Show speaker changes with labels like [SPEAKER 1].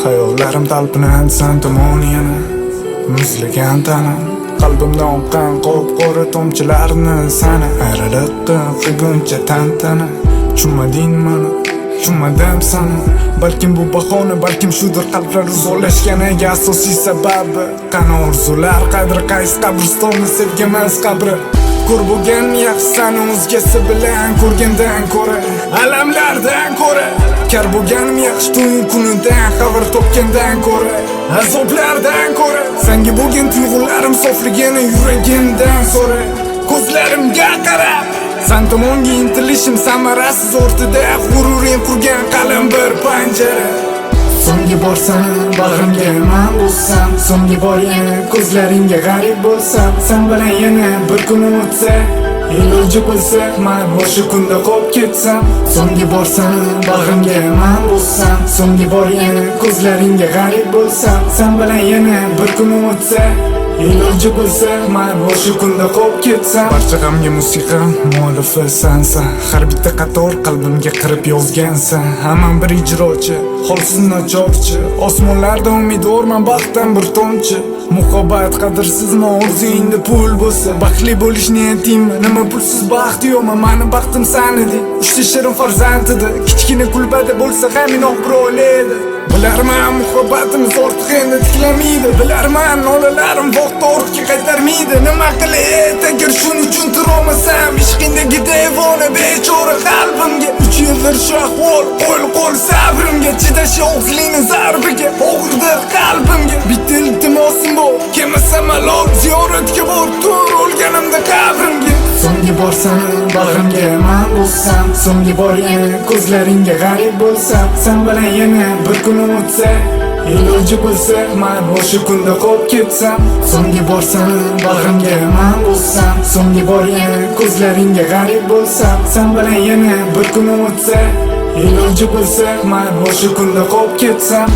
[SPEAKER 1] Hayollarim talpinadi sen tomon yana muzlagan tanam qalbimda oqqan qop-qora tomchilarni sana ayriliqqa qilguncha tantana tushunmading mana tushunmadim sana balkim bu bahona balkim shudir qalblar uzolashganiga asosiy sababi qani orzular qadri qaysi qabristonni sevgamas qabri ko'r bo'lgan yaxshi sani o'zgasi bilan ko'rgandan ko'ra alamlardan ko'ra kar bo'lganim yaxshi to'yin kunidan xabar topgandan ko'ra azoblardan ko'ra senga bo'lgan tuyg'ularim sofligini yuragimdan so'ra ko'zlarimga qarab sen tomonga intilishim samarasiz o'rtada g'ururing qurgan qalin bir panjara so'nggi borsam bag'rimga man bo'lsam so'nggi bor yana ko'zlaringga g'arib bo'lsam sen bilan yana bir kun o'tsa iloji bo'lsa man o'sha kunda qolib ketsam so'nggi borsam bag'rimga man bo'lsam so'nggi bor yana ko'zlaringga g'arib bo'lsam sen bilan yana bir kun o'tsa iloji bo'lsa man o'sha kunda qolib ketsam barcha g'amga musiqa muallifi sensan har bitta qator qalbimga qirib yozgansan hamon bir ijrochi holsiz nachorchi osmonlarda umidvorman baxtdan bir tomchi muhabbat qadrsizmi orzuyingda pul bo'lsa baxtli bo'lish niyatingmi nima pulsiz baxt yo'qmi mani baxtim san eding uchta shirin farzand edi kichkina kulbada bo'lsa ham inoq bir oila edi bilarman muhabbatimiz ortiq endi tiklamaydi bilarman nolalarim vaqt ortga qaytarmaydi nima qilay agar shuning uchun turolmasam ishqingdagi devona bechora qalbimga 3 yildir shu ahvol qo'l sabrimga chidashi og'zingni zarbiga og'irdir qalbimga bitta iltimosim bor kelmasam malol ziyoratga bor tur o'lganimda qabrimga so'nggi borsam bag'rimga man bo'lsam so'nggi bor yana ko'zlaringga g'arib bo'lsam sen bilan yana bir kun o'tsa iloji bo'lsa man o'sha kunda qolib ketsam so'nggi borsam bag'rimga man bo'lsam so'nggi bor yana ko'zlaringga g'arib bo'lsam sen bilan yana bir kun o'tsa iloji bo'lsa man o'sha kunda qolib ketsam